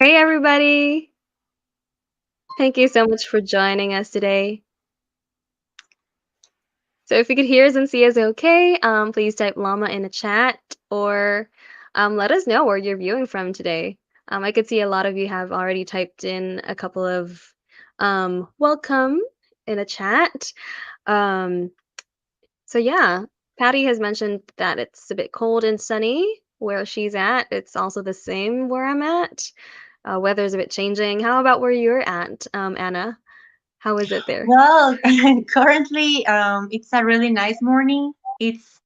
Hey, everybody. Thank you so much for joining us today. So if you could hear us and see us okay, please type llama in the chat or let us know where you're viewing from today. I could see a lot of you have already typed in a couple of welcome in a chat. Um, so yeah, Patty has mentioned that it's a bit cold and sunny where she's at. It's also the same where I'm at. Weather's a bit changing. How about where you're at, Anna? How is it there? Well, currently, it's a really nice morning. It's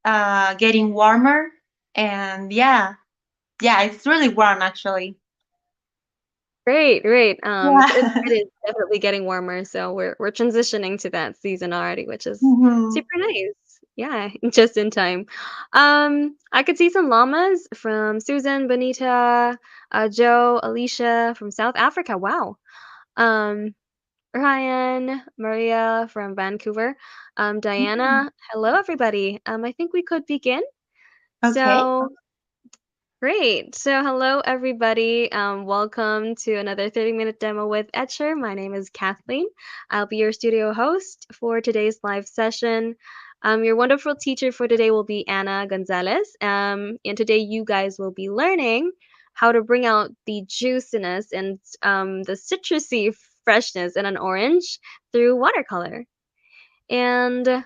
getting warmer, and yeah, it's really warm actually. Great, great. It Yeah. is definitely getting warmer, so we're transitioning to that season already, which is Mhm. super nice. Yeah, just in time. I could see some llamas from Susan, Bonita, Joe, Alicia from South Africa. Wow. Um, Ryan, Maria from Vancouver, Mhm. Diana. Hello, everybody. I think we could begin. Okay. So great. So, hello, everybody. Welcome to another 30-minute demo with Etchr. My name is Kathleen. I'll be your studio host for today's live session. Your wonderful teacher for today will be Anna González. And today, you guys will be learning how to bring out the juiciness and the citrusy freshness in an orange through watercolor. And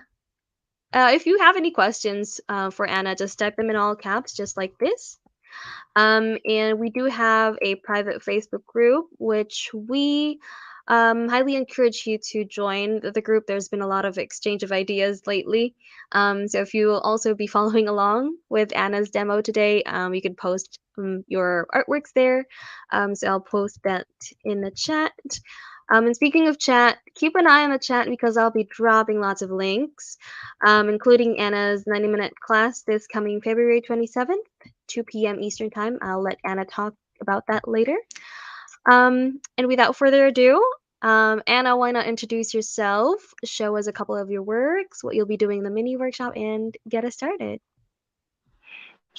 if you have any questions for Anna, just type them in all caps, just like this. And we do have a private Facebook group, which we highly encourage you to join the group. There's been a lot of exchange of ideas lately. So if you will also be following along with Anna's demo today, you can post your artworks there. So I'll post that in the chat. And speaking of chat, keep an eye on the chat because I'll be dropping lots of links, including Anna's 90-minute class this coming February 27th. 2 p.m. Eastern Time. I'll let Anna talk about that later. And without further ado, Anna, why not introduce yourself, show us a couple of your works, what you'll be doing in the mini workshop, and get us started.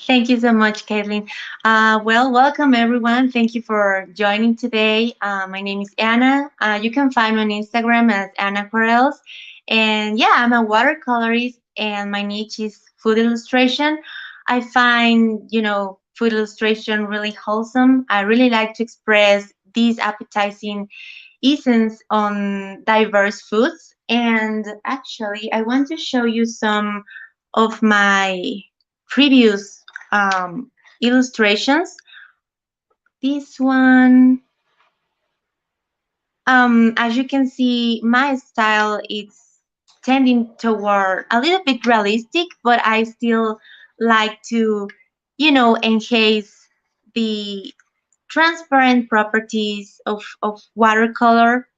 Thank you so much, Caitlin. Well, welcome everyone. Thank you for joining today. My name is Anna. You can find me on Instagram as Anna Corrales. And yeah, I'm a watercolorist, and my niche is food illustration. I find, food illustration really wholesome. I really like to express these appetizing essence on diverse foods. And actually, I want to show you some of my previous illustrations. This one, as you can see, my style is tending toward a little bit realistic, but I still like to, enhance the transparent properties of watercolor.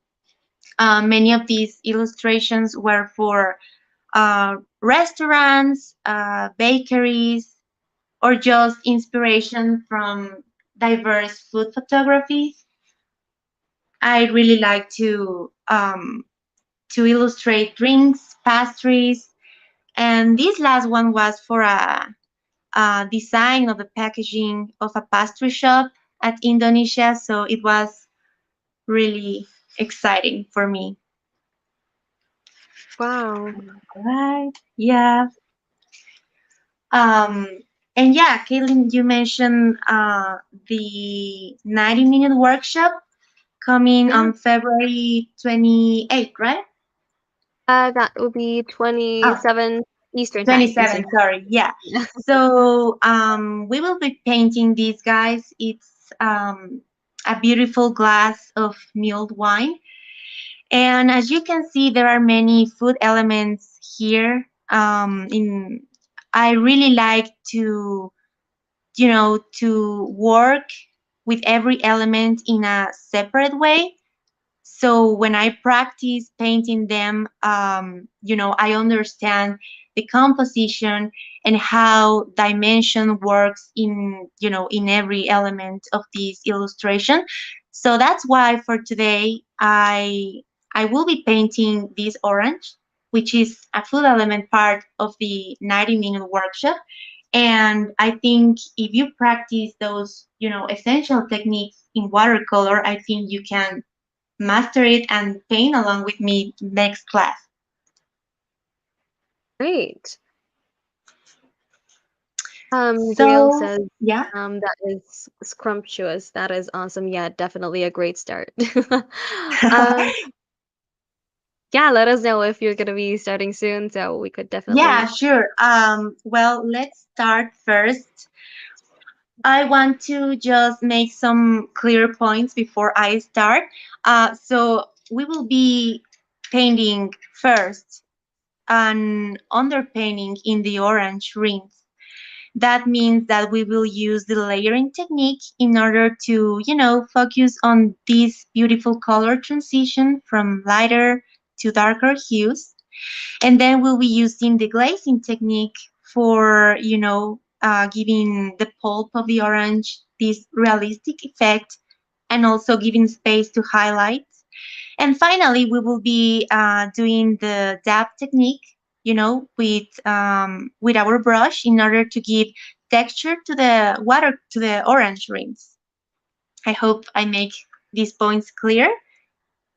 Many of these illustrations were for restaurants, bakeries, or just inspiration from diverse food photographies. I really like to illustrate drinks, pastries, and this last one was for a design of the packaging of a pastry shop at Indonesia. So it was really exciting for me. Wow. Right. Yeah. Um, and yeah, Caitlin, you mentioned the 90-minute workshop coming Yeah. on February 28th, right? That will be Oh, 27 Eastern time. Eastern 27, sorry. Yeah. time. So we will be painting these guys. It's a beautiful glass of mulled wine. And as you can see, there are many food elements here. I really like to work with every element in a separate way. So when I practice painting them, I understand the composition and how dimension works in every element of this illustration. So that's why for today I will be painting this orange, which is a full element part of the 90-minute workshop. And I think if you practice those, essential techniques in watercolor, I think you can master it and paint along with me next class. Great. Gail So, says, yeah. that is scrumptious. That is awesome. Yeah, definitely a great start. Um, yeah, let us know if you're gonna be starting soon, so we could Yeah, definitely. sure. Well, let's start first. I want to just make some clear points before I start. So we will be painting first an underpainting in the orange rings. That means that we will use the layering technique in order to, focus on this beautiful color transition from lighter to darker hues. And then we'll be using the glazing technique for, giving the pulp of the orange this realistic effect and also giving space to highlights. And finally, we will be doing the dab technique, with our brush in order to give texture to the water, to the orange rings. I hope I make these points clear.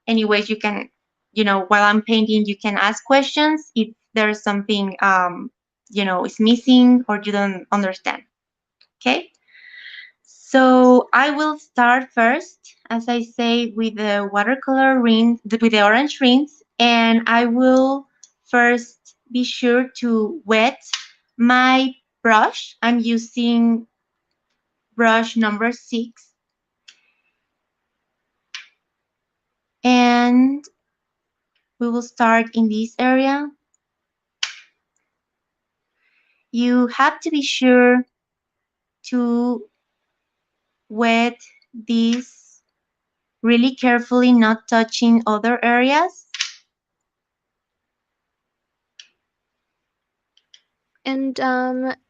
Anyways, you can, while I'm painting, you can ask questions if there's something, is missing or you don't understand. Okay. So I will start first, as I say, with the watercolor ring, with the orange rings, and I will first be sure to wet my brush. I'm using brush number 6, and we will start in this area. You have to be sure to wet this really carefully, not touching other areas. And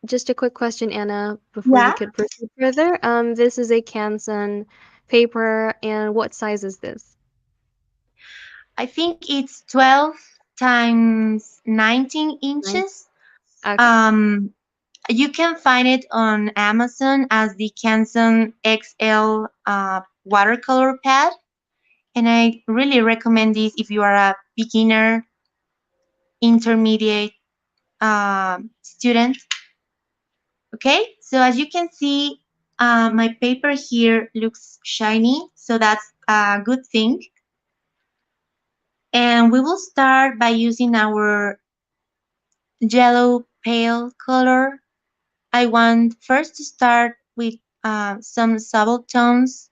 just a quick question, Anna, before you Yeah, could proceed further. This is a Canson paper, and what size is this? I think it's 12 times 19 Nine. inches. Okay. Um, you can find it on Amazon as the Canson XL watercolor pad. And I really recommend this if you are a beginner, intermediate student. Okay, so as you can see, my paper here looks shiny, so that's a good thing. And we will start by using our yellow pale color. I want first to start with some subtle tones.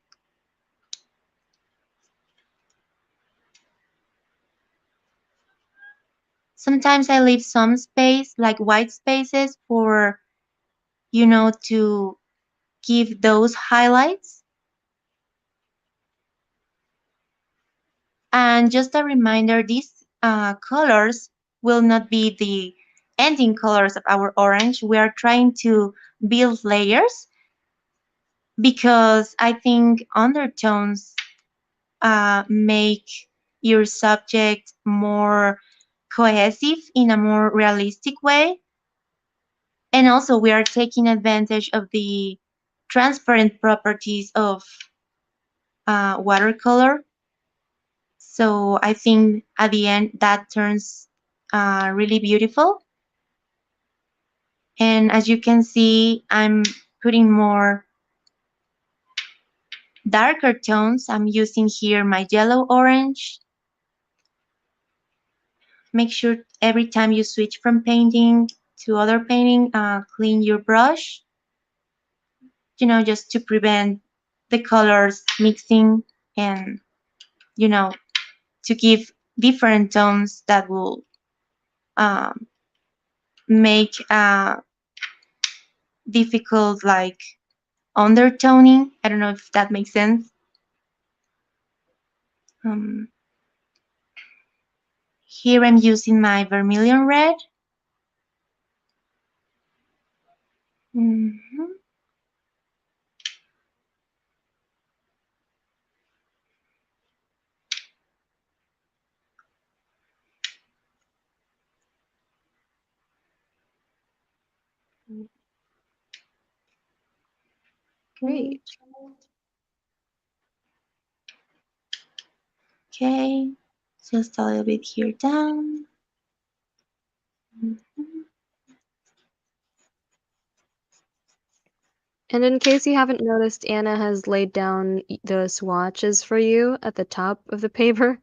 Sometimes I leave some space, like white spaces, for, to give those highlights. And just a reminder, these colors will not be the ending colors of our orange. We are trying to build layers because I think undertones make your subject more cohesive in a more realistic way. And also, we are taking advantage of the transparent properties of watercolor. So I think at the end that turns really beautiful. And as you can see, I'm putting more darker tones. I'm using here my yellow orange. Make sure every time you switch from painting to other painting, clean your brush, just to prevent the colors mixing and, you know, to give different tones that will um, make difficult, like, undertoning. I don't know if that makes sense. Um, Here I'm using my Vermilion red. Mhm. Great. Okay, just a little bit here down. Mhm. And in case you haven't noticed, Anna has laid down the swatches for you at the top of the paper.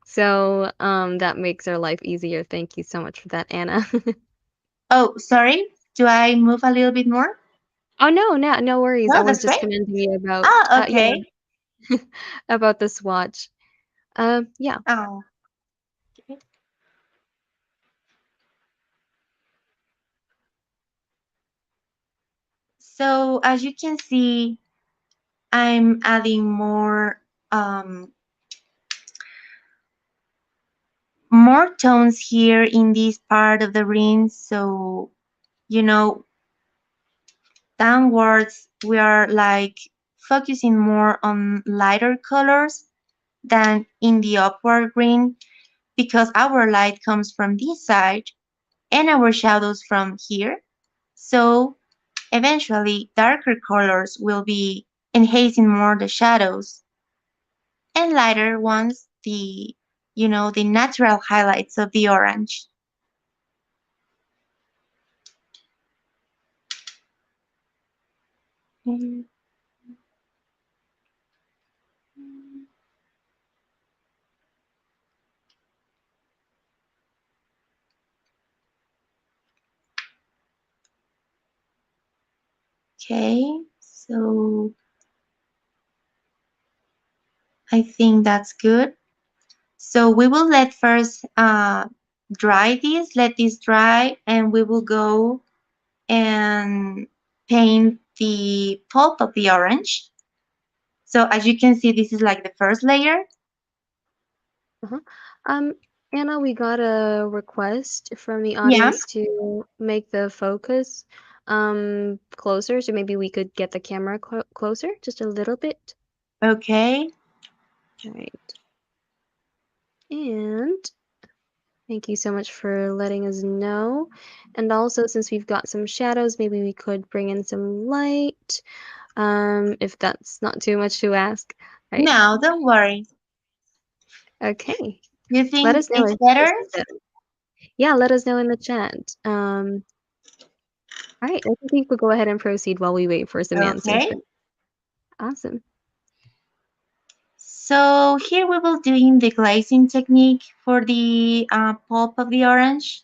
So that makes our life easier. Thank you so much for that, Anna. Oh, sorry. Do I move a little bit more? Oh no worries. I No, was that's just great. commending you about Ah, yeah, okay. about the swatch. Yeah. Oh, okay. So as you can see, I'm adding um, more tones here in this part of the ring. So, you know, downwards, we are like focusing more on lighter colors than in the upward ring because our light comes from this side and our shadows from here. So eventually darker colors will be enhancing more the shadows and lighter ones the natural highlights of the orange. Okay, so I think that's good. So we will let first let this dry, and we will go and paint the pulp of the orange. So as you can see, this is like the first layer. Uh-huh. Um, Anna, we got a request from the Yeah. audience to make the focus closer, so maybe we could get the camera closer just a little bit. Okay. All right. And thank you so much for letting us know. And also, since we've got some shadows, maybe we could bring in some light, if that's not too much to ask. Right. No, don't worry. Okay. You Let think us know it's if this better? is better. Yeah, let us know in the chat. All right, I think we could go ahead and proceed while we wait for some answers Okay. then. Awesome. So here we will doing the glazing technique for the pulp of the orange.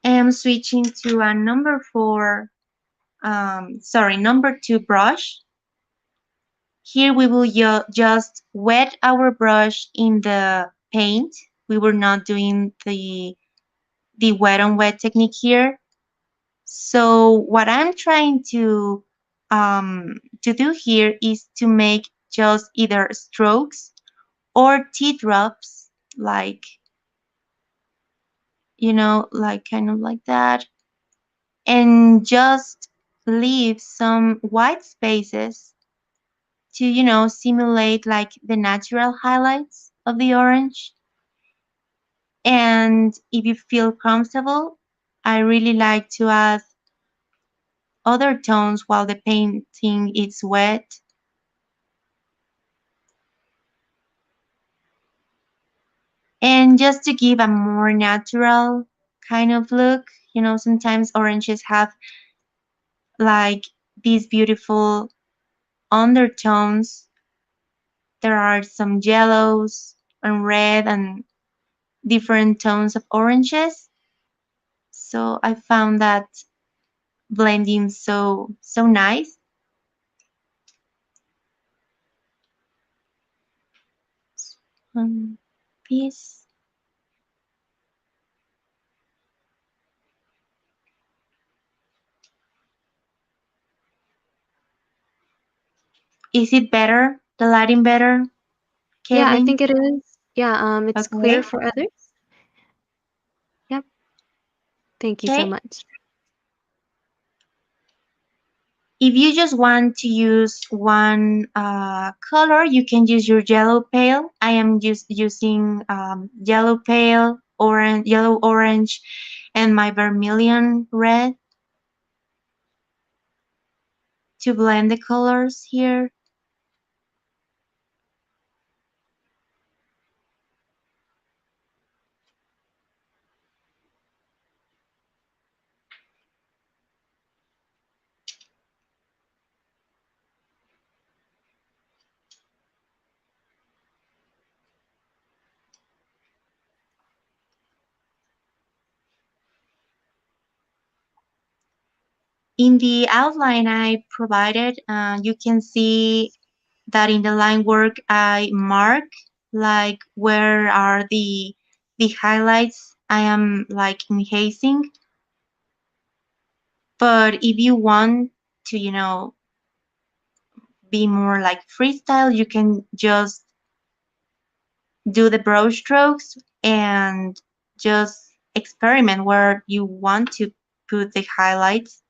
I'm switching to a number 2 brush. Here we will just wet our brush in the paint. We were not doing the wet on wet technique here. So what I'm trying to do here is to make just either strokes or teardrops, like like kind of like that, and just leave some white spaces to simulate like the natural highlights of the orange. And if you feel comfortable, I really like to add other tones while the painting is wet. And just to give a more natural kind of look, sometimes oranges have like these beautiful undertones. There are some yellows and red and different tones of oranges. So I found that blending so nice. Piece. Is it better? The lighting better, Yeah, I Kaylin? think it is. Yeah, it's clear Okay. for others. Yep. Thank you so Okay. much. If you just want to use one color, you can use your yellow pale. I am just using yellow pale, orange, yellow orange, and my vermilion red. to blend the colors here. In the outline I provided, you can see that in the line work I mark like where are the highlights I am like enhancing. But if you want to, be more like freestyle, you can just do the brush strokes and just experiment where you want to put the highlights.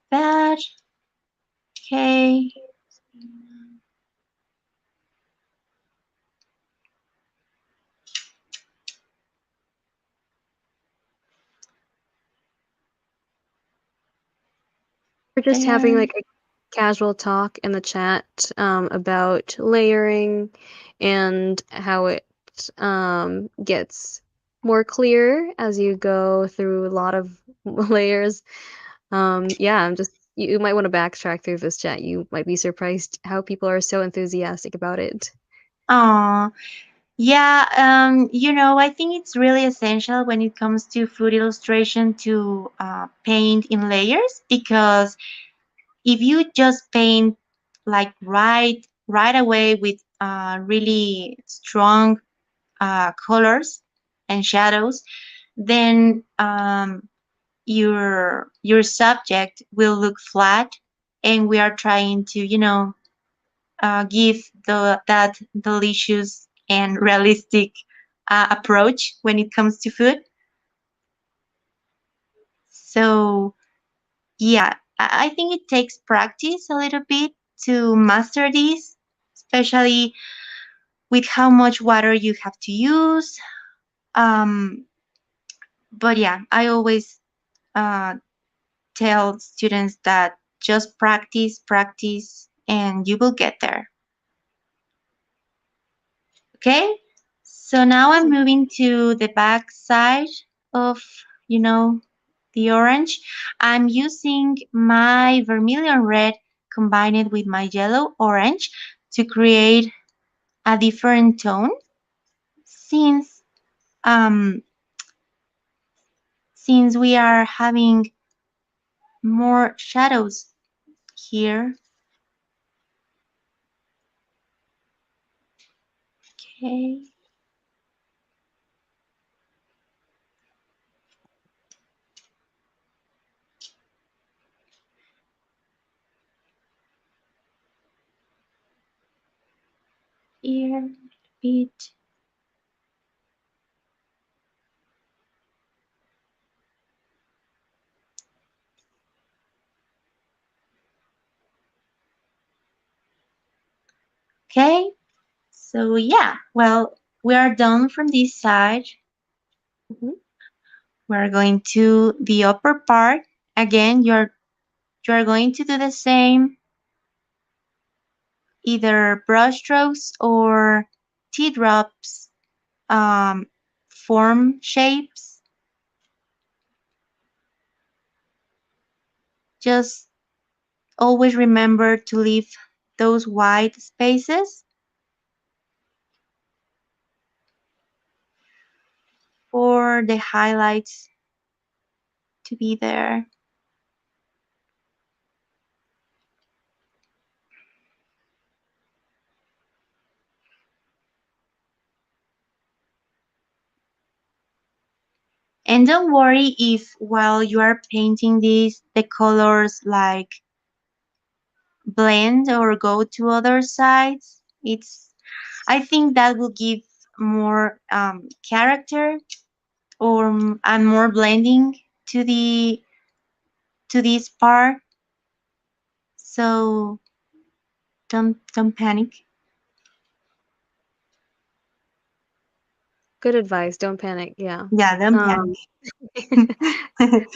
That, okay. We're just having There. like a casual talk in the chat about layering and how it gets more clear as you go through a lot of layers. Yeah, I'm just you might want to backtrack through this chat. You might be surprised how people are so enthusiastic about it. Oh, yeah. I think it's really essential when it comes to food illustration to paint in layers, because if you just paint like right away with really strong colors and shadows, then your subject will look flat, and we are trying to give that delicious and realistic approach when it comes to food. So yeah, I think it takes practice a little bit to master this, especially with how much water you have to use. Um, but yeah, I always uh, tell students that just practice, practice, and you will get there. Okay, so now I'm moving to the back side of, you know, the orange. I'm using my vermilion red combined with my yellow orange to create a different tone, since um, since we are having more shadows here. Okay, here a bit. Okay, so yeah, well, we are done from this side. Mhm. We're going to the upper part. Again, you're going to do the same, either brush strokes or teardrops, um, form shapes. Just always remember to leave those white spaces for the highlights to be there. And don't worry if while you are painting this, the colors like blend or go to other sides. I think that will give more character, or and more blending to the to this part. So don't panic. Good advice. Don't panic. Yeah. Yeah, don't Um, panic.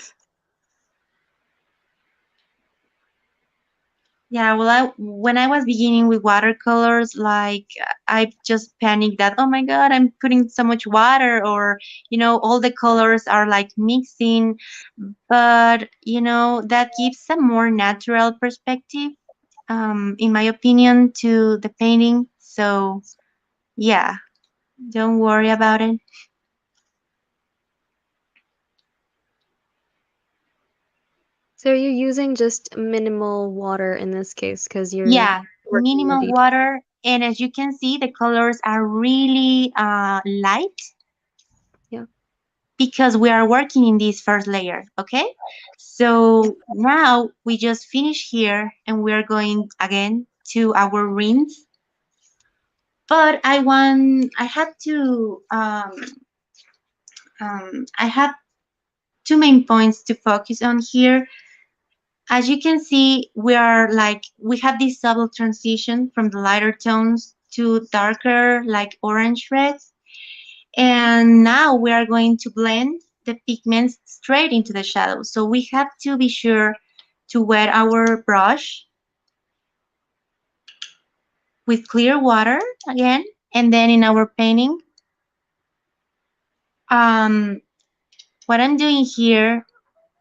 Yeah, well, when I was beginning with watercolors, like I just panicked that, oh my God, I'm putting so much water, or all the colors are like mixing. But that gives a more natural perspective, in my opinion, to the painting. So yeah, don't worry about it. so you're using just minimal water in this case because you're Yeah, working more minimal detail. water, and as you can see, the colors are really light Yeah. because we are working in this first layer. Okay, so now we just finish here, and we are going again to our rinse. But I had to I have two main points to focus on here. As you can see, we have this subtle transition from the lighter tones to darker, like orange reds. And now we are going to blend the pigments straight into the shadows. So we have to be sure to wet our brush with clear water again. And then in our painting, um, what I'm doing here,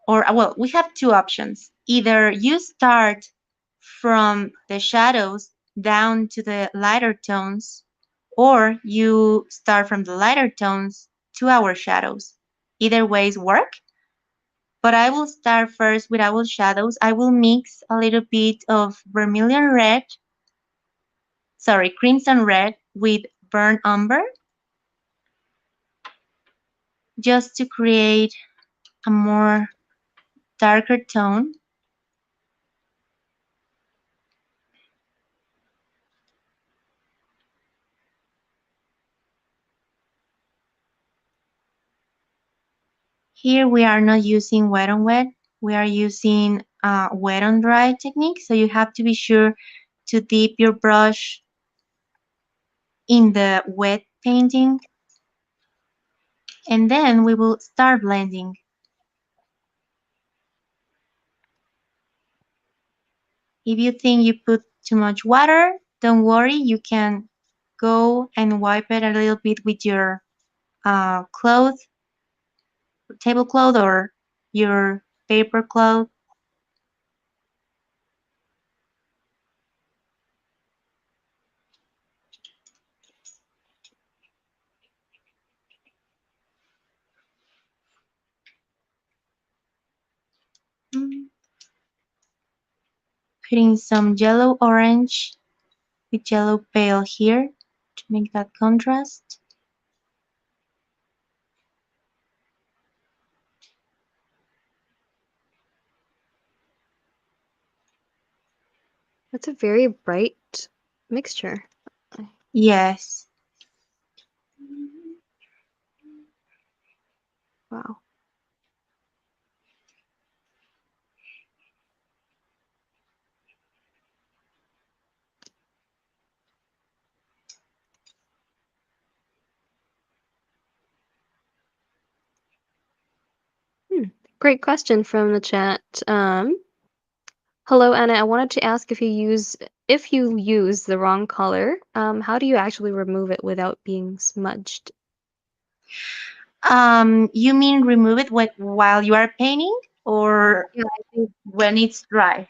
or well, we have two options. Either you start from the shadows down to the lighter tones, or you start from the lighter tones to our shadows. Either ways work, but I will start first with our shadows. I will mix a little bit of vermilion red, sorry, crimson red with burnt umber, just to create a more darker tone. Here we are not using wet on wet, we are using wet on dry technique. So you have to be sure to dip your brush in the wet painting, and then we will start blending. If you think you put too much water, don't worry, you can go and wipe it a little bit with your cloth, tablecloth, or your paper cloth. Mm. Putting some yellow orange with yellow pale here to make that contrast. That's a very bright mixture. Yes. Wow. Hmm. Great question from the chat. Hello, Anna. I wanted to ask if you use the wrong color, how do you actually remove it without being smudged? You mean remove it while you are painting, or Yeah, I think. when it's dry?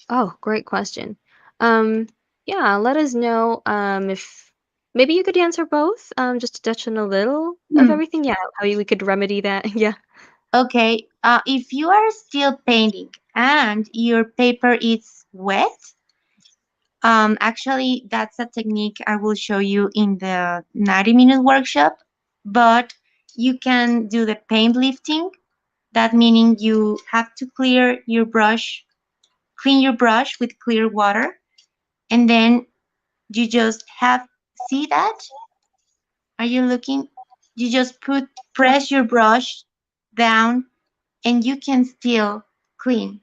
Oh, great question. Um, yeah, let us know if maybe you could answer both, just to touch on a little of Hmm. everything. Yeah, how we could remedy that. Yeah. Okay, if you are still painting and your paper is wet, actually that's a technique I will show you in the 90-minute workshop, but you can do the paint lifting. That meaning you have to clean your brush with clear water, and then you just have, see that? Are you looking? You just press your brush down, and you can still clean.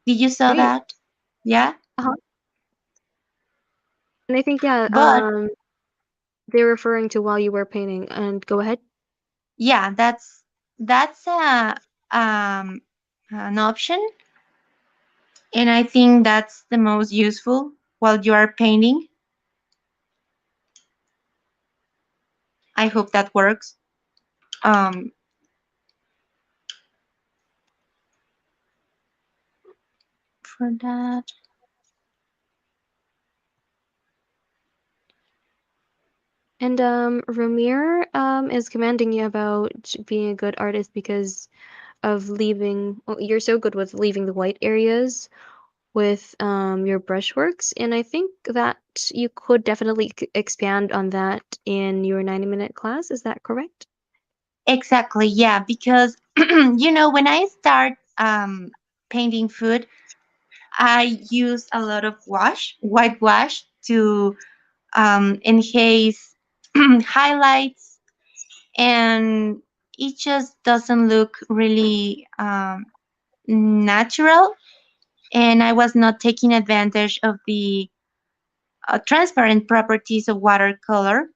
Did you saw Great. that? Yeah? Uh-huh. And I think, yeah, But they're referring to while you were painting. And go ahead. yeah, that's um, an option, and I think that's the most useful while you are painting. I hope that works. Um, for that. And Ramir is commending you about being a good artist because of leaving. Well, you're so good with leaving the white areas with your brushworks, and I think that you could definitely expand on that in your 90-minute class. Is that correct? Exactly, yeah, because when I start painting food, I use a lot of whitewash to enhance highlights, and it just doesn't look really natural. And I was not taking advantage of the transparent properties of watercolor.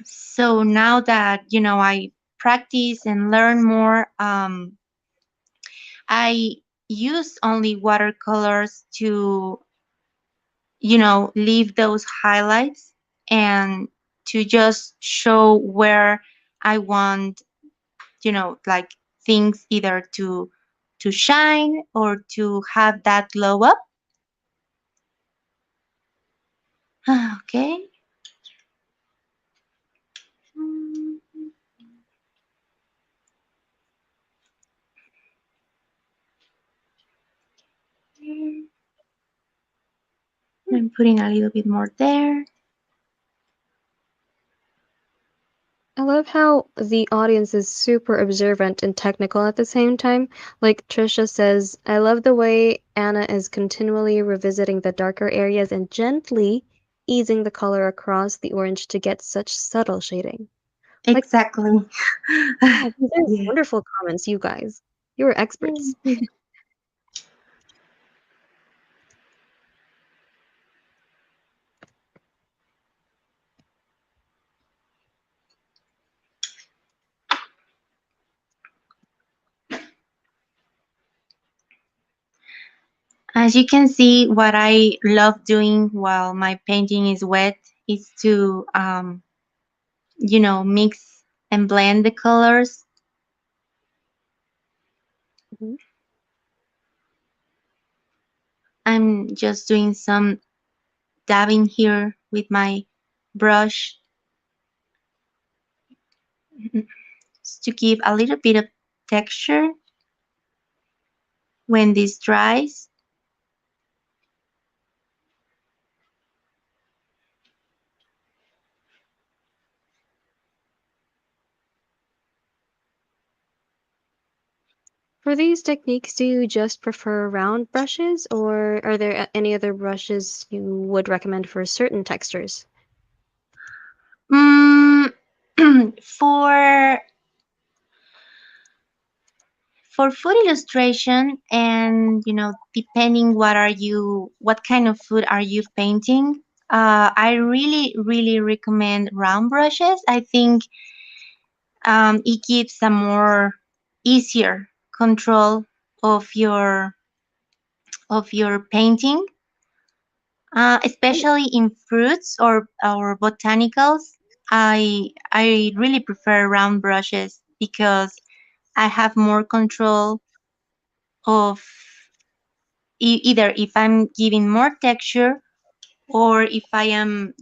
So now that I practice and learn more, I use only watercolors to leave those highlights and to just show where I want like things either to shine or to have that glow up. Okay. I'm putting a little bit more there. I love how the audience is super observant and technical at the same time. Like Trisha says, I love the way Anna is continually revisiting the darker areas and gently easing the color across the orange to get such subtle shading. Like, Exactly. yeah, these are Yeah. wonderful comments, you guys. You are experts. As you can see, what I love doing while my painting is wet is to, mix and blend the colors. Mhm. I'm just doing some dabbing here with my brush just to give a little bit of texture when this dries. For these techniques, do you just prefer round brushes, or are there any other brushes you would recommend for certain textures? Mm, for for food illustration, and depending what kind of food are you painting, I really really recommend round brushes. I think it gives a more easier control of your painting, especially in fruits or botanicals. I really prefer round brushes because I have more control of either if I'm giving more texture or if I am,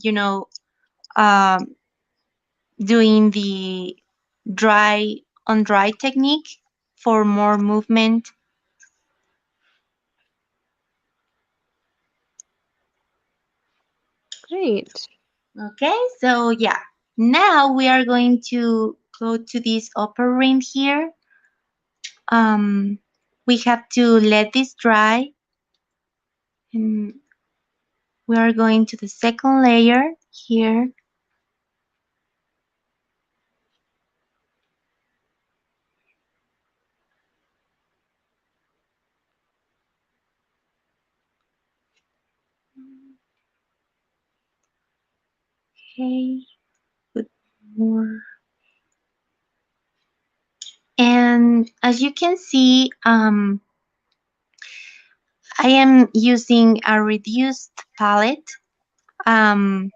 um, doing the dry on dry technique for more movement. Great. Okay, so yeah, now we are going to go to this upper rim here. Um, we have to let this dry, and we are going to the second layer here. Okay, put more. And as you can see, I am using a reduced palette. Um,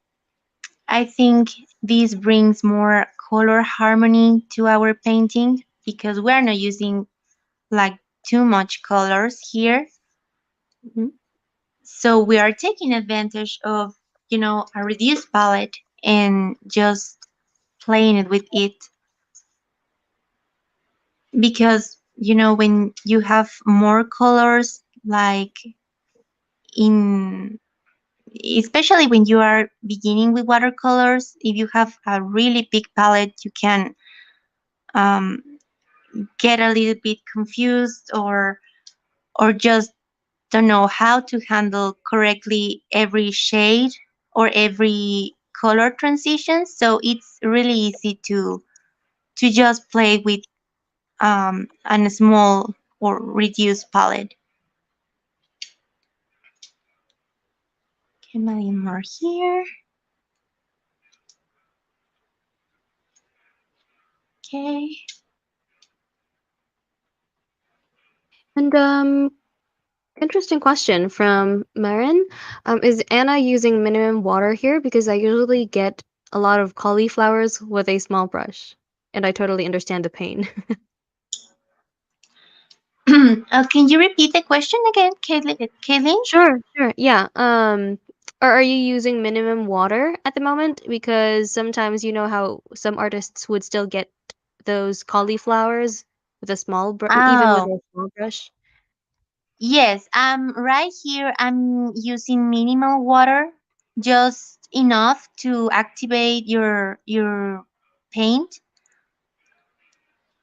I think this brings more color harmony to our painting because we're not using like too much colors here. Mhm. So we are taking advantage of, a reduced palette and just playing it with it because, when you have more colors, like in, especially when you are beginning with watercolors, if you have a really big palette, you can um, get a little bit confused or just don't know how to handle correctly every shade or every color transition. So it's really easy to just play with a small or reduced palette. Okay, maybe more here. Okay. And interesting question from Marin. Is Anna using minimum water here? Because I usually get a lot of cauliflowers with a small brush, and I totally understand the pain. Can you repeat the question again, Caitlin? Caitlin? Sure, sure. Yeah. Are you using minimum water at the moment? Because sometimes you know how some artists would still get those cauliflowers with a small even with Oh, a small brush. yes. Right here, I'm using minimal water, just enough to activate your paint.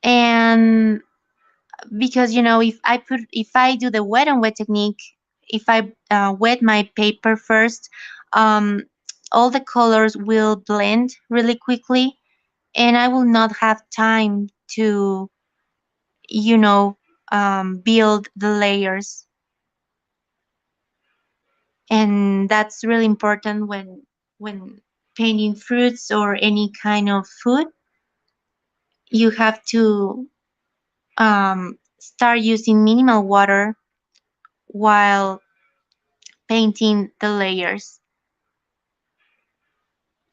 And because if I do the wet and wet technique, if I wet my paper first, um, all the colors will blend really quickly, and I will not have time to you know build the layers. And that's really important when painting fruits or any kind of food. You have to start using minimal water while painting the layers.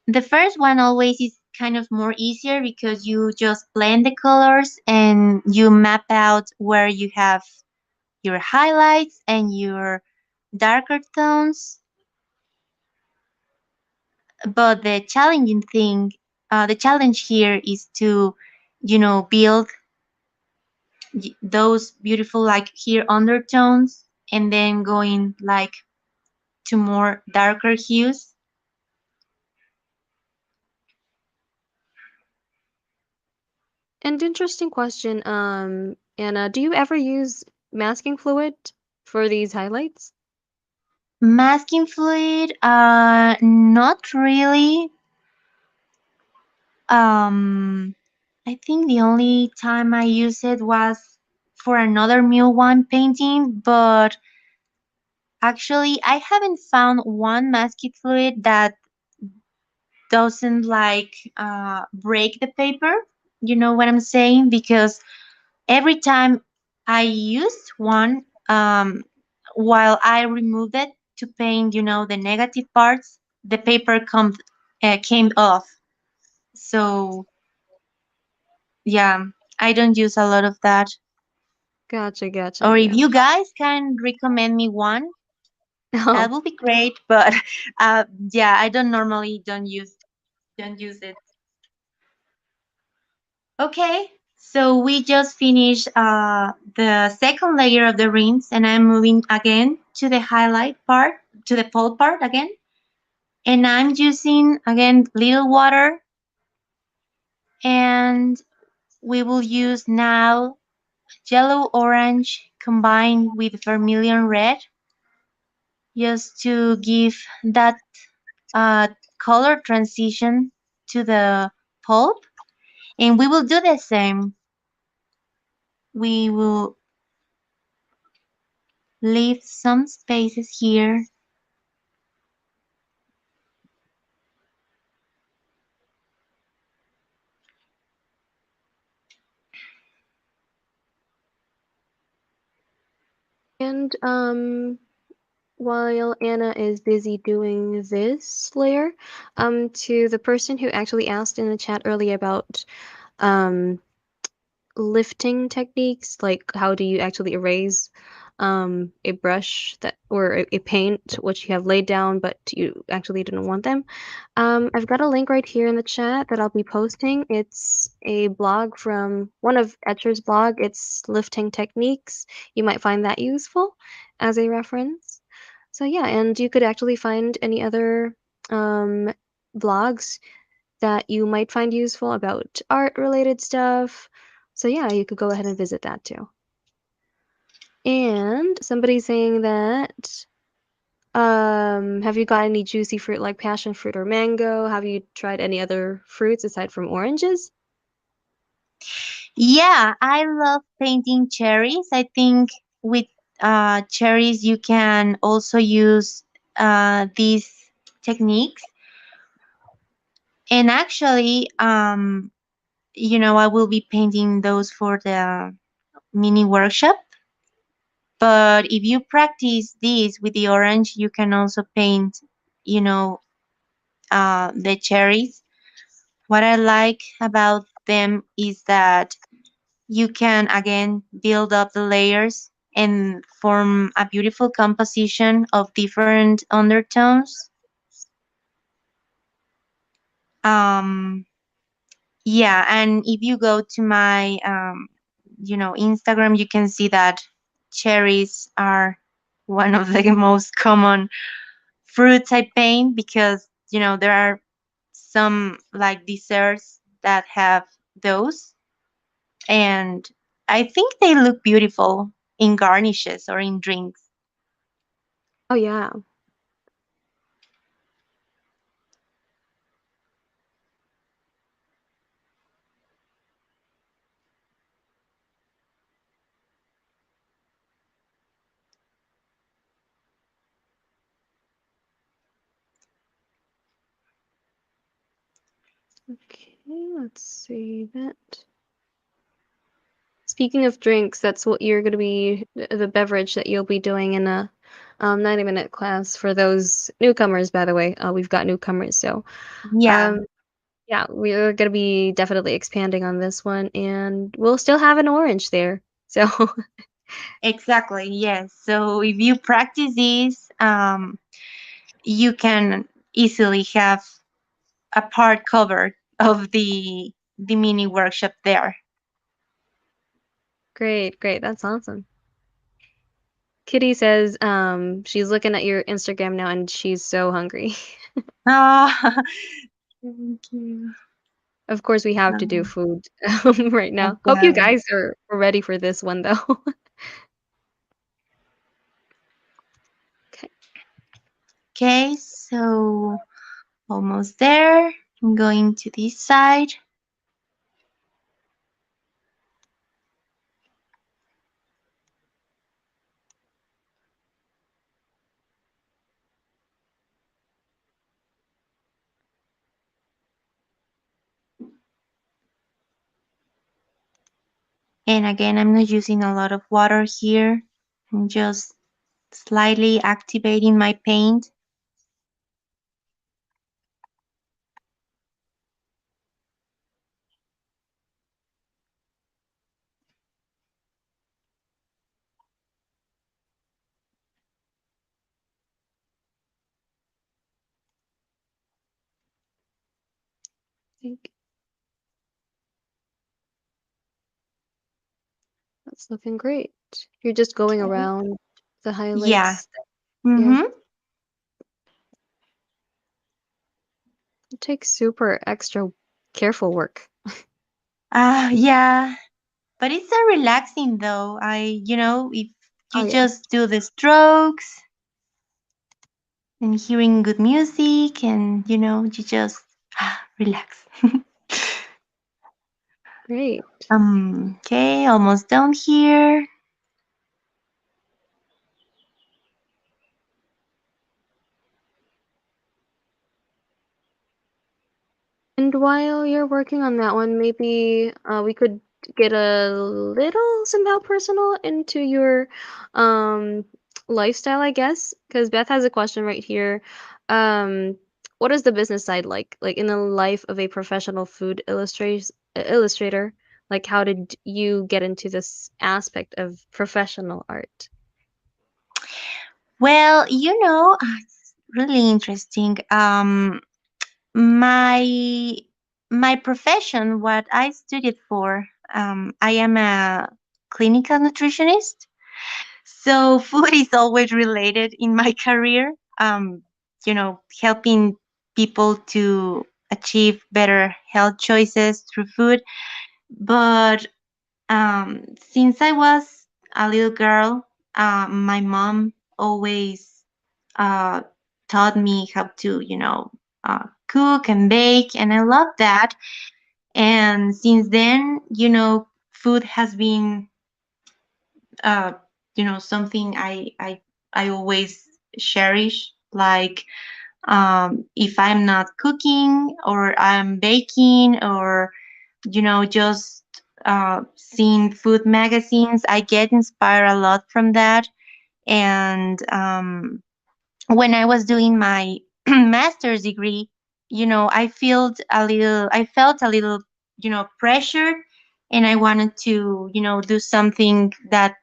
The first one always is kind of more easier because you just blend the colors and you map out where you have your highlights and your darker tones. But the challenge here is to, build those beautiful, like here, undertones, and then going like to more darker hues. And interesting question, Anna, do you ever use masking fluid for these highlights? Masking fluid, not really. Um, I think the only time I used it was for another Mule One painting, but actually I haven't found one masking fluid that doesn't like break the paper. You know what I'm saying? Because every time I used one, while I removed it to paint, the negative parts, the paper came off. So yeah, I don't use a lot of that. Gotcha, gotcha, Or if yeah. you guys can recommend me one, that Oh, would be great. But yeah, I don't use it. Okay, so we just finished the second layer of the rings, and I'm moving again to the highlight part, to the pulp part again. And I'm using again little water, and we will use now yellow orange combined with vermilion red just to give that uh, color transition to the pulp. And we will do the same. We will leave some spaces here And while Anna is busy doing this layer, to the person who actually asked in the chat earlier about um lifting techniques, like how do you actually erase a brush that or a paint which you have laid down but you actually didn't want them. I've got a link right here in the chat that I'll be posting. It's a blog from one of Etchr's blog. It's lifting techniques. You might find that useful as a reference. So yeah, and you could actually find any other um, blogs that you might find useful about art related stuff. So yeah, you could go ahead and visit that too. And somebody's saying that have you got any juicy fruit like passion fruit or mango? Have you tried any other fruits aside from oranges? Yeah, I love painting cherries. I think with cherries you can also use these techniques. And actually, I will be painting those for the mini workshop. But if you practice this with the orange, you can also paint, you know, the cherries. What I like about them is that you can again build up the layers and form a beautiful composition of different undertones. Um, yeah, and if you go to my, Instagram, you can see that cherries are one of the most common fruits I paint because, there are some like desserts that have those. And I think they look beautiful in garnishes or in drinks. Oh yeah. Okay, let's see that. Speaking of drinks, that's what you're going to be the beverage that you'll be doing in a 90-minute class for those newcomers, by the way. We've got newcomers, so Yeah, um, yeah, we're going to be definitely expanding on this one, and we'll still have an orange there. So, exactly. Yes. So if you practice this, you can easily have a part covered of the mini workshop there. great, great. That's awesome. Kitty says she's looking at your Instagram now and she's so hungry. Oh, thank you. Of course, we have to do Um, food right now. Hope you okay. guys are ready for this one, though. Okay. Okay, so almost there. I'm going to this side. And again, I'm not using a lot of water here. I'm just slightly activating my paint. Think that's looking great. You're just going Okay. around the Yeah. highlights. Yeah. Mm-hmm. It takes super extra careful work. Yeah. But it's so relaxing though. If Oh you yeah. just do the strokes and hearing good music and, you just relax. Great. Okay, almost done here. And while you're working on that one, maybe we could get a little somehow personal into your um lifestyle, I guess. Because Beth has a question right here. Um, what is the business side like? Like in the life of a professional food illustrator? Like how did you get into this aspect of professional art? Well, it's really interesting. My my profession, what I studied for, I am a clinical nutritionist. So food is always related in my career. Helping people to achieve better health choices through food. But since I was a little girl, my mom always uh, taught me how to, cook and bake, and I love that. And since then, food has been, uh, something I always cherish. Like, if I'm not cooking or I'm baking or just seeing food magazines, I get inspired a lot from that. And when I was doing my master's degree, I felt a little, pressure, and I wanted to, do something that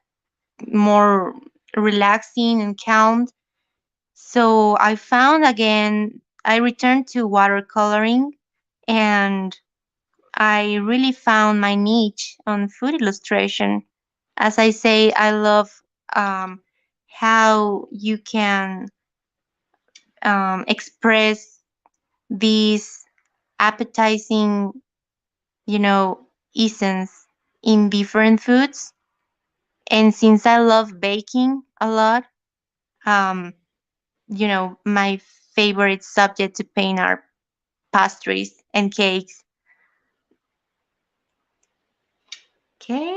more relaxing and calm. So I returned to watercoloring, and I really found my niche on food illustration. As I say, I love um, how you can express these appetizing, essence in different foods. And since I love baking a lot, um, my favorite subject to paint are pastries and cakes. Okay.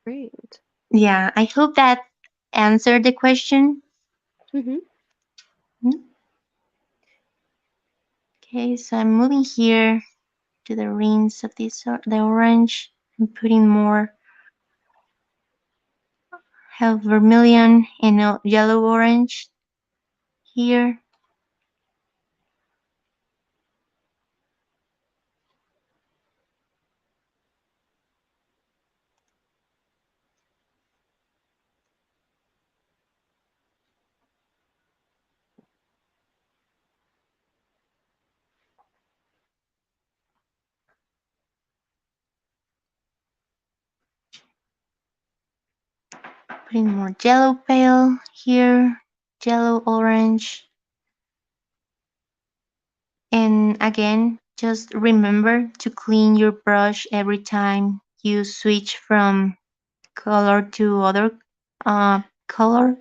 Great. Yeah, I hope that answered the question. Mm-hmm. Hmm? Okay, so I'm moving here to the rinds of the orange and putting more, have vermilion and yellow orange here. Putting more yellow pale here, yellow orange. And again, just remember to clean your brush every time you switch from color to other color.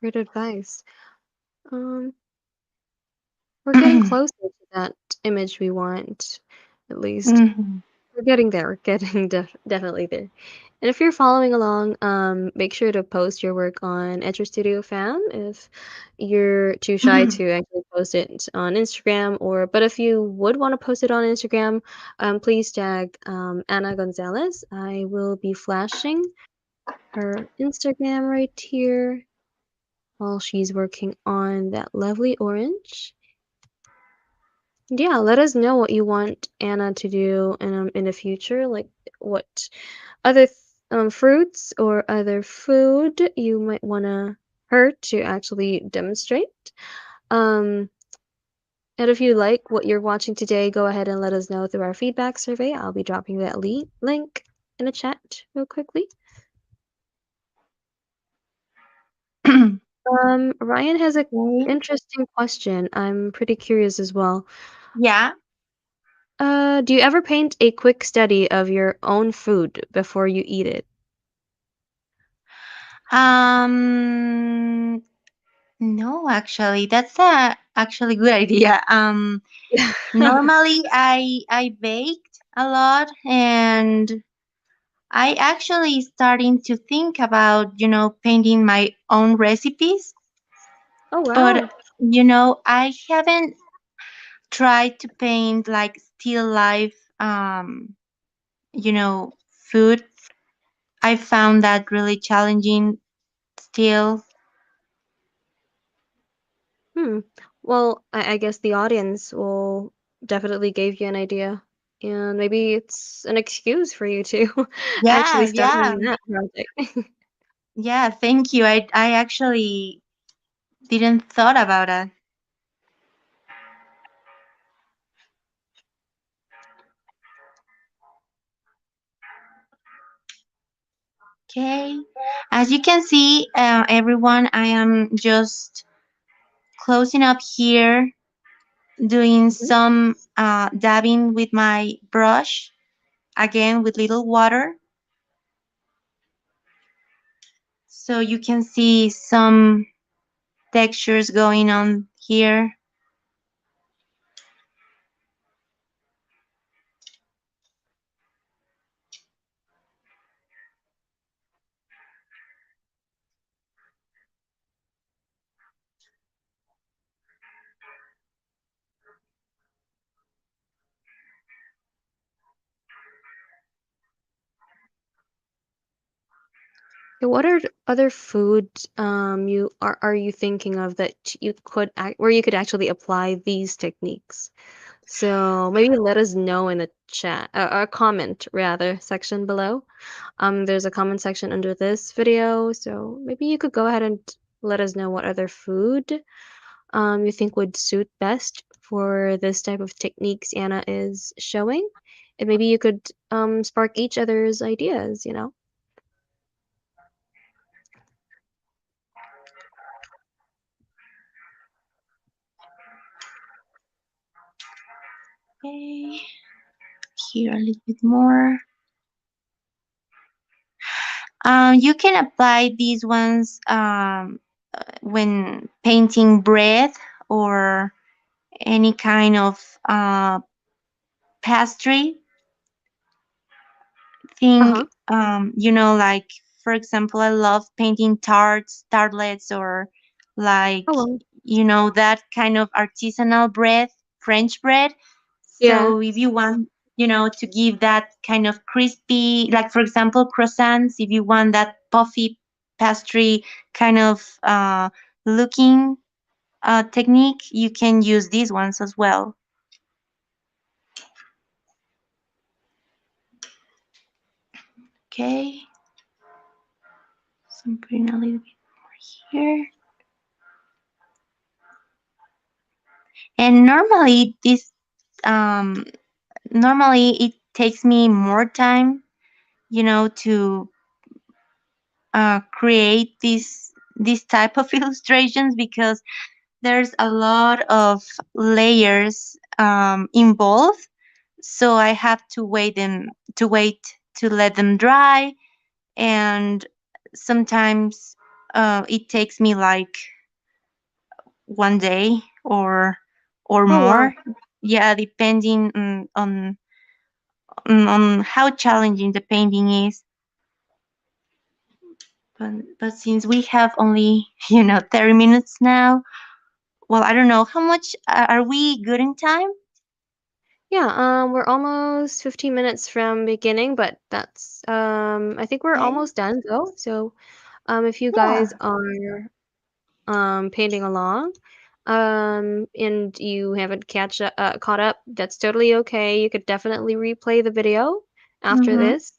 Great advice. Um, we're getting closer to that image we want, at least. Mhm. We're getting there. We're getting definitely there. And if you're following along, make sure to post your work on Etchr Studio Fan if you're too shy to actually post it on Instagram. Or but if you would want to post it on Instagram, please tag Anna González. I will be flashing her Instagram right here while she's working on that lovely orange. Yeah, let us know what you want Anna to do in the future, like what other fruits or other food you might want her to actually demonstrate. Um, and if you like what you're watching today, go ahead and let us know through our feedback survey. I'll be dropping that link in the chat real quickly. Ryan has a Okay. interesting question. I'm pretty curious as well. Yeah. Do you ever paint a quick study of your own food before you eat it? Um, no, actually, that's a actually good idea. Normally I bake. a lot, and I actually starting to think about, painting my own recipes, Oh but wow. I haven't tried to paint like still life, you know, food. I found that really challenging still. Hmm. Well, I guess the audience will definitely give you an idea, and maybe it's an excuse for you to actually Yeah, start yeah, on that project. yeah. Thank you. I actually didn't thought about it. Okay. As you can see, everyone, I am just closing up here, doing Mhm. some dabbing with my brush, again with little water. So you can see some textures going on here. So what are other foods you are you thinking of that you could where you could actually apply these techniques? So maybe let us know in the chat or comment rather section below. There's a comment section under this video, so maybe you could go ahead and let us know what other food you think would suit best for this type of techniques Anna is showing, and maybe you could spark each other's ideas. Okay, here a little bit more. You can apply these ones when painting bread or any kind of pastry Uh thing. huh. Like for example, I love painting tartlets, or like Oh well. that kind of artisanal bread, French bread. Yeah. So if you want, to give that kind of crispy, like for example, croissants, if you want that puffy pastry kind of looking technique, you can use these ones as well. Okay, so I'm putting a little bit here. And um, normally it takes me more time, to create this type of illustrations, because there's a lot of layers involved. So I have to wait to let them dry, and sometimes it takes me like one day or Oh wow. more. Yeah, depending on how challenging the painting is. But since we have only 30 minutes now, well, I don't know how much are we good in time. Yeah, we're almost 15 minutes from beginning, but that's I think we're Okay. almost done though. So, if you guys Yeah. are painting along, and you haven't caught up, that's totally okay. You could definitely replay the video after Mm-hmm. this.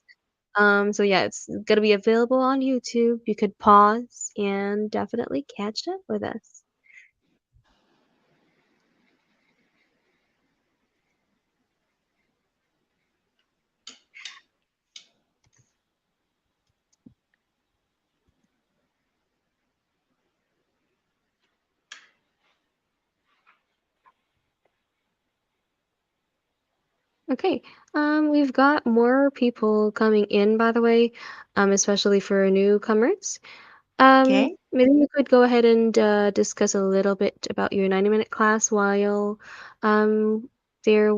So yeah, it's gonna be available on YouTube. You could pause and definitely catch up with us. Okay. We've got more people coming in, by the way, especially for newcomers. Okay. Maybe you could go ahead and discuss a little bit about your 90-minute class while they're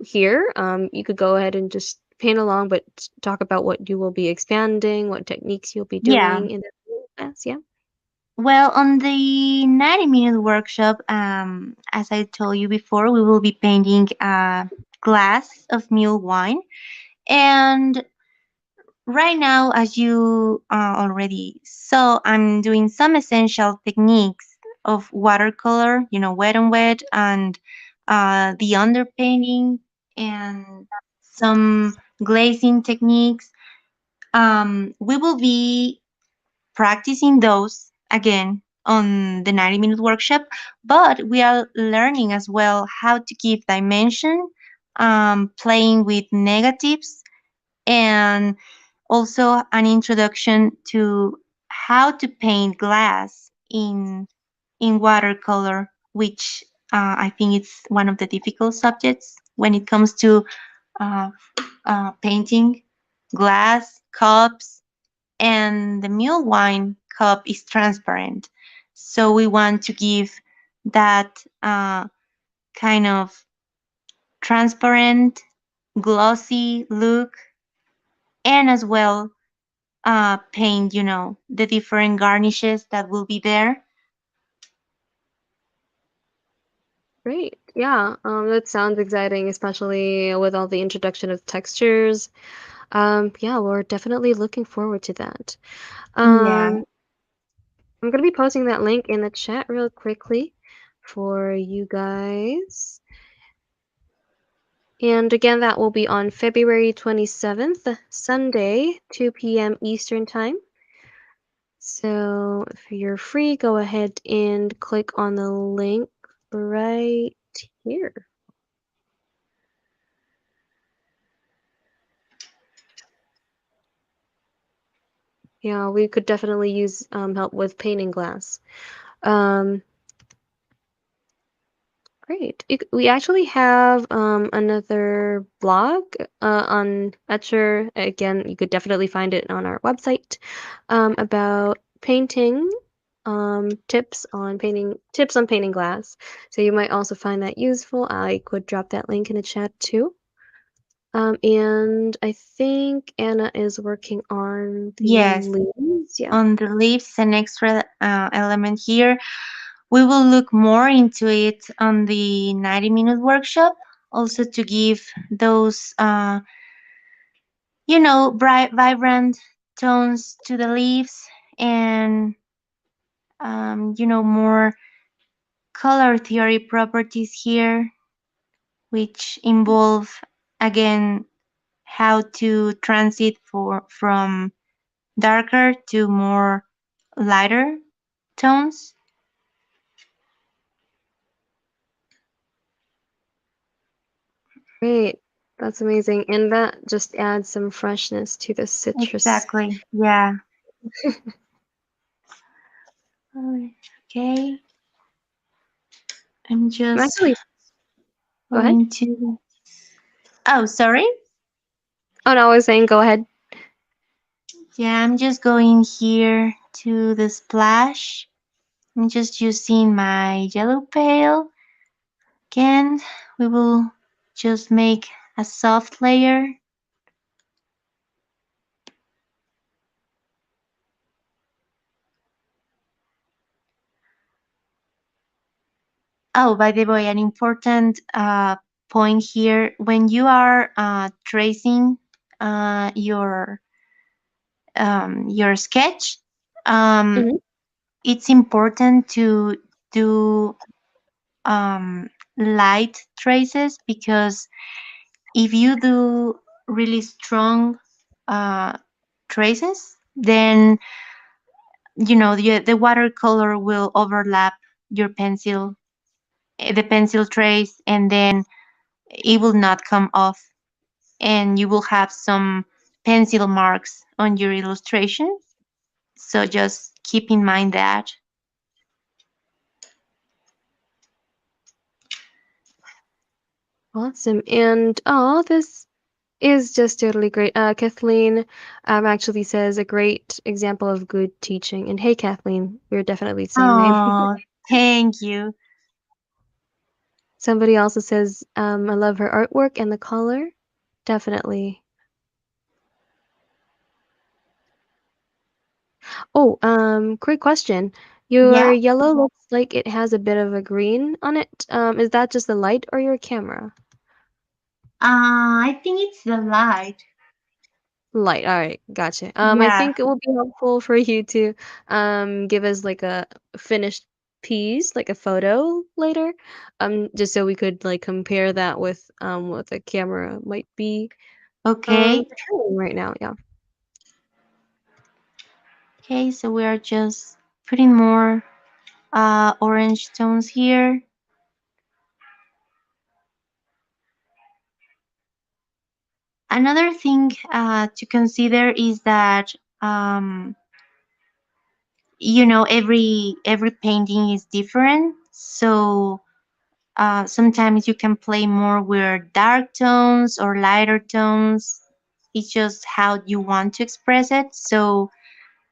here. You could go ahead and just paint along, but talk about what you will be expanding, what techniques you'll be Yeah. doing in the class. Yeah. Well, on the 90-minute workshop, as I told you before, we will be painting a glass of mulled wine. And right now, as you already saw, I'm doing some essential techniques of watercolor, wet on wet, and the underpainting, and some glazing techniques. We will be practicing those again on the 90-minute workshop, but we are learning as well how to give dimension, playing with negatives, and also an introduction to how to paint glass in watercolor, which I think it's one of the difficult subjects when it comes to uh, painting glass cups, and the mule wine cup is transparent. So we want to give that kind of transparent, glossy look, and as well paint, the different garnishes that will be there. Great. Yeah. That sounds exciting, especially with all the introduction of textures. Yeah, we're definitely looking forward to that. Yeah. Um, I'm gonna be posting that link in the chat real quickly for you guys. And again, that will be on February 27th, Sunday, 2 p.m. Eastern Time. So if you're free, go ahead and click on the link right here. Yeah, we could definitely use help with painting glass. Um, Great. We actually have another blog on Etchr. Again, you could definitely find it on our website about painting tips on painting glass. So you might also find that useful. I could drop that link in the chat too. And I think Anna is working on the Yes. leaves. Yeah. On the leaves, an extra element here. We will look more into it on the 90-minute workshop, also to give those, bright, vibrant tones to the leaves, and, more color theory properties here, which involve, again, how to transit from darker to more lighter tones. Great. That's amazing. And that just adds some freshness to the citrus. Exactly. Yeah. Okay. I'm I'm just actually, go ahead. going to. Oh, sorry. Oh no, I was saying go ahead. Yeah, I'm just going here to the splash. I'm just using my yellow pail. Again, we will just make a soft layer. Oh, by the way, an important point here, when you are tracing your sketch, um, Hmm. it's important to do light traces, because if you do really strong uh, traces, then the watercolor will overlap your pencil, the pencil trace, and then it will not come off, and you will have some pencil marks on your illustration. So just keep in mind that. Awesome. And oh, this is just totally great. Kathleen actually says a great example of good teaching. And hey, Kathleen, we're definitely the same name. Oh, thank you. Somebody also says, I love her artwork and the color. Definitely. Oh, quick question. Your Yeah. yellow looks like it has a bit of a green on it. Is that just the light or your camera? I think it's the light. Light. All right, gotcha. I Yeah. think it will be helpful for you to give us like a finished piece, like a photo later, just so we could like compare that with what the camera might be Okay. portraying right now. Yeah. Okay, so we are just putting more orange tones here. Another thing to consider is that every painting is different. So sometimes you can play more with dark tones or lighter tones. It's just how you want to express it. So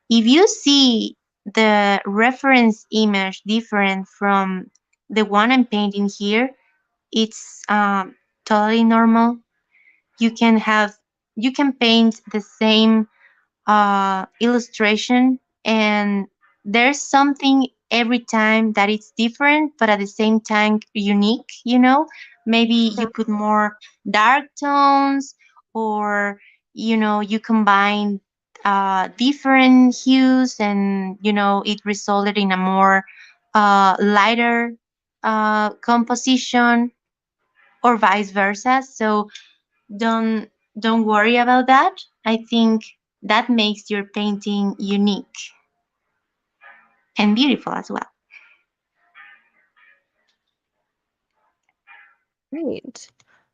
if you see the reference image different from the one I'm painting here, it's totally normal. You can have you can paint the same illustration, and there's something every time that it's different but at the same time unique. Maybe you put more dark tones, or you combine different hues, and it resulted in a more lighter composition, or vice versa. So don't don't worry about that. I think that makes your painting unique and beautiful as well. Great.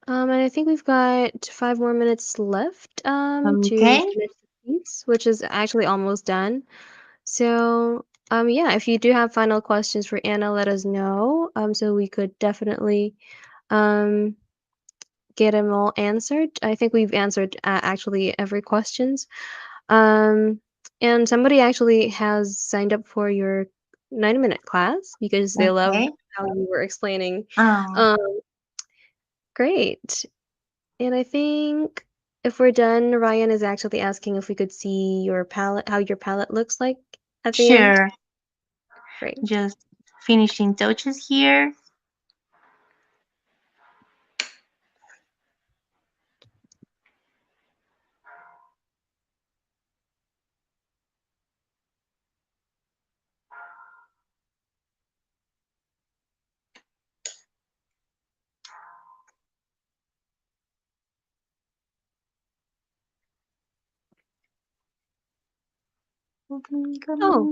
And I think we've got 5 more minutes left to Okay. finish the piece, which is actually almost done. So, yeah, if you do have final questions for Anna, let us know. So we could definitely um get them all answered. I think we've answered actually every questions. Um, and somebody actually has signed up for your 90-minute class because they loved Okay. how you were explaining. Um, Um, great. And I think if we're done, Ryan is actually asking if we could see your palette, how your palette looks like at the end. sure. Great. Just finishing touches here. Oh,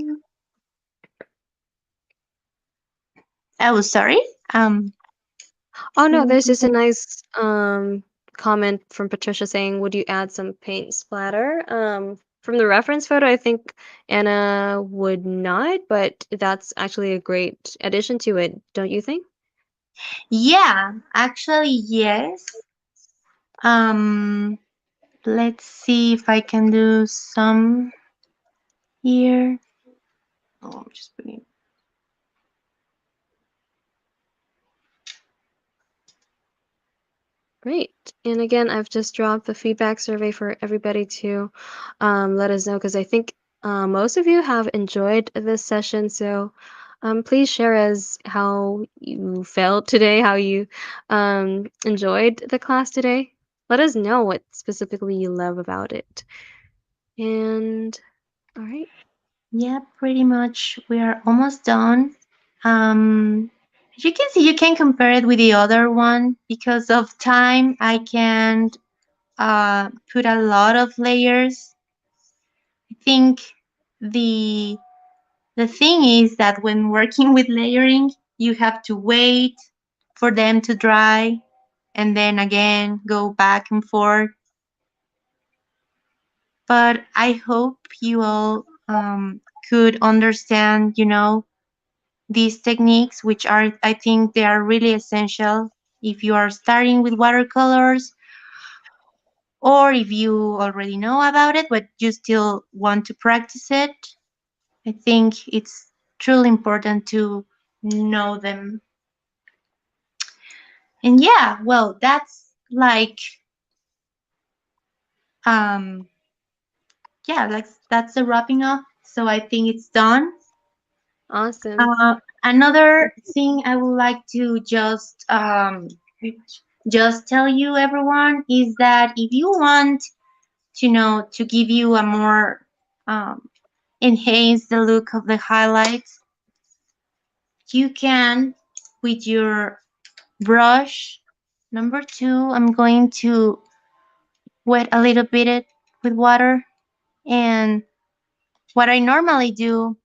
Oh, sorry. Um, oh no, there's just a nice comment from Patricia saying, "Would you add some paint splatter?" From the reference photo, I think Anna would not, but that's actually a great addition to it, don't you think? yeah, actually, yes. Um, let's see if I can do some here. Oh, I'm just putting. Great. And again, I've just dropped the feedback survey for everybody to let us know because I think most of you have enjoyed this session. So please share us how you felt today, how you enjoyed the class today. Let us know what specifically you love about it. And all right. Yeah, pretty much. We are almost done. As you can see, you can compare it with the other one. Because of time, I can't put a lot of layers. I think the the thing is that when working with layering, you have to wait for them to dry, and then again go back and forth. But I hope you all could understand, these techniques, which are, I think, they are really essential if you are starting with watercolors, or if you already know about it but you still want to practice it. I think it's truly important to know them. And yeah, well, that's like um yeah, that's the wrapping up. So I think it's done. Awesome. Another thing I would like to just tell you everyone is that if you want to know to give you a more um, enhance the look of the highlights, you can with your brush number two. I'm going to wet a little bit it with water, and what I normally do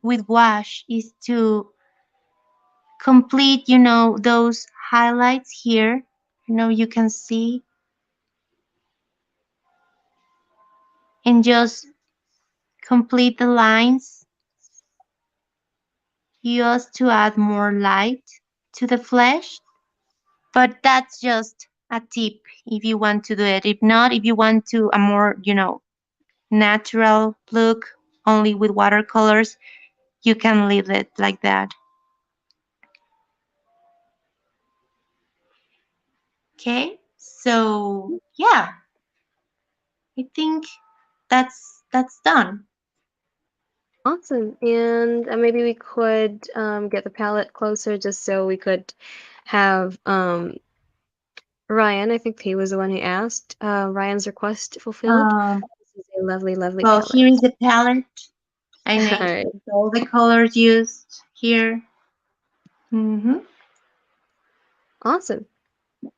with wash is to complete, those highlights here. You can see, and just complete the lines just to add more light to the flesh. But that's just a tip if you want to do it. If not, if you want to a more, natural look only with watercolors, you can leave it like that. Okay? So, yeah, I think that's done. Awesome. And maybe we could get the palette closer just so we could have Ryan, I think he was the one who asked, Ryan's request fulfilled. Um, This is a lovely, lovely well, palette. here is the palette. I All made right. with all the colors used here. Hmm. Awesome.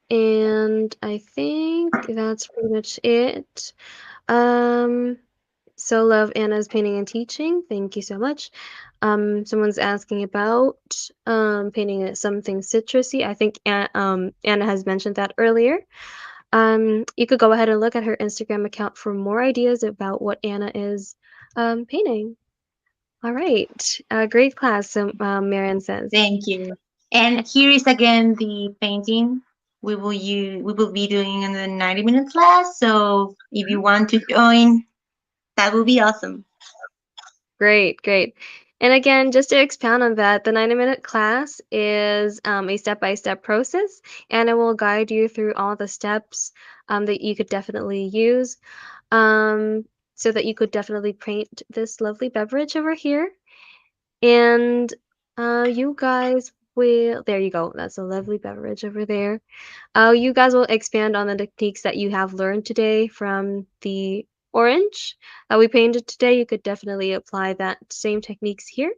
And I think that's pretty much it. Um, so love Anna's painting and teaching. Thank you so much. Someone's asking about painting something citrusy. I think Anna has mentioned that earlier. You could go ahead and look at her Instagram account for more ideas about what Anna is painting. All right. Great class, Marian says. Thank you. And here is again the painting we will be doing in the 90-minute class. So if you want to join, that will be awesome. Great, great. And again, just to expound on that, the 90-minute class is a step-by-step process, and it will guide you through all the steps that you could definitely use um, so that you could definitely paint this lovely beverage over here. And you guys will, there you go, that's a lovely beverage over there. You guys will expand on the techniques that you have learned today from the orange that we painted today. You could definitely apply that same techniques here.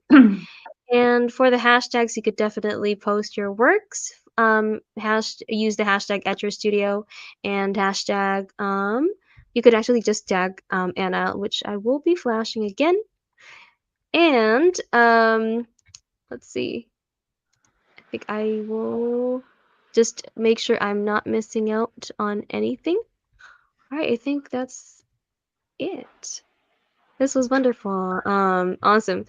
And for the hashtags, you could definitely post your works. Use the hashtag Etchr Studio and hashtag you could actually just tag Anna, which I will be flashing again. And let's see. I think I will just make sure I'm not missing out on anything. All right, I think that's it. This was wonderful. Awesome.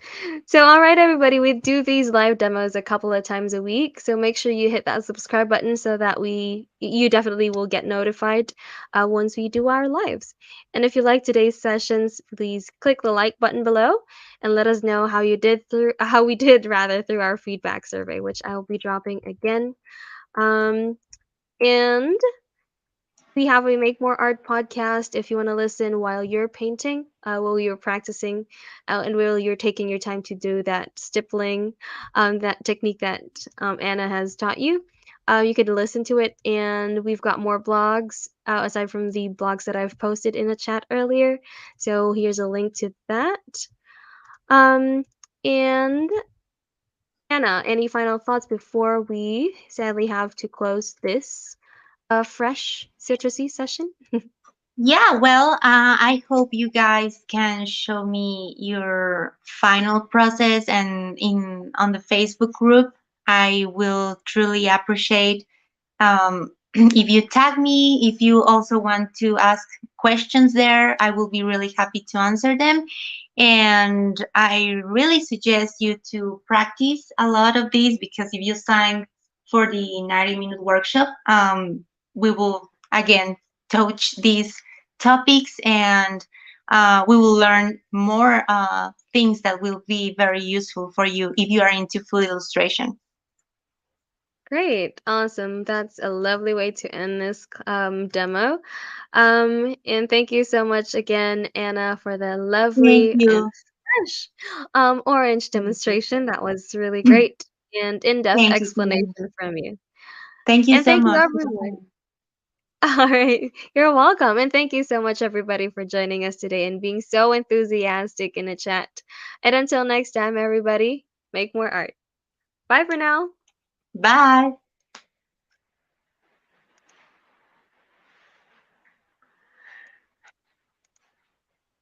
So, all right, everybody, we do these live demos a couple of times a week. So make sure you hit that subscribe button so that you definitely will get notified once we do our lives. And if you like today's sessions, please click the like button below and let us know how we did rather through our feedback survey, which I will be dropping again. Um, and we have a Make More Art podcast if you want to listen while you're painting, while you're practicing, and while you're taking your time to do that stippling, that technique that Anna has taught you. You could listen to it, and we've got more blogs aside from the blogs that I've posted in the chat earlier. So here's a link to that. Um, and Anna, any final thoughts before we sadly have to close this fresh citrusy session? Yeah, well, I hope you guys can show me your final process and in on the Facebook group. I will truly appreciate if you tag me. If you also want to ask questions there, I will be really happy to answer them. And I really suggest you to practice a lot of these, because if you sign for the 90-minute workshop, we will again touch these topics, and we will learn more things that will be very useful for you if you are into food illustration. Great, awesome. That's a lovely way to end this demo. And thank you so much again, Anna, for the Thank lovely and you. fresh orange Thank you. demonstration. That was really great and in-depth Thank you so much. explanation from you. Thank you And so thank you, much. everyone. All right, you're welcome. And thank you so much, everybody, for joining us today and being so enthusiastic in the chat. And until next time, everybody, make more art. Bye for now. Bye.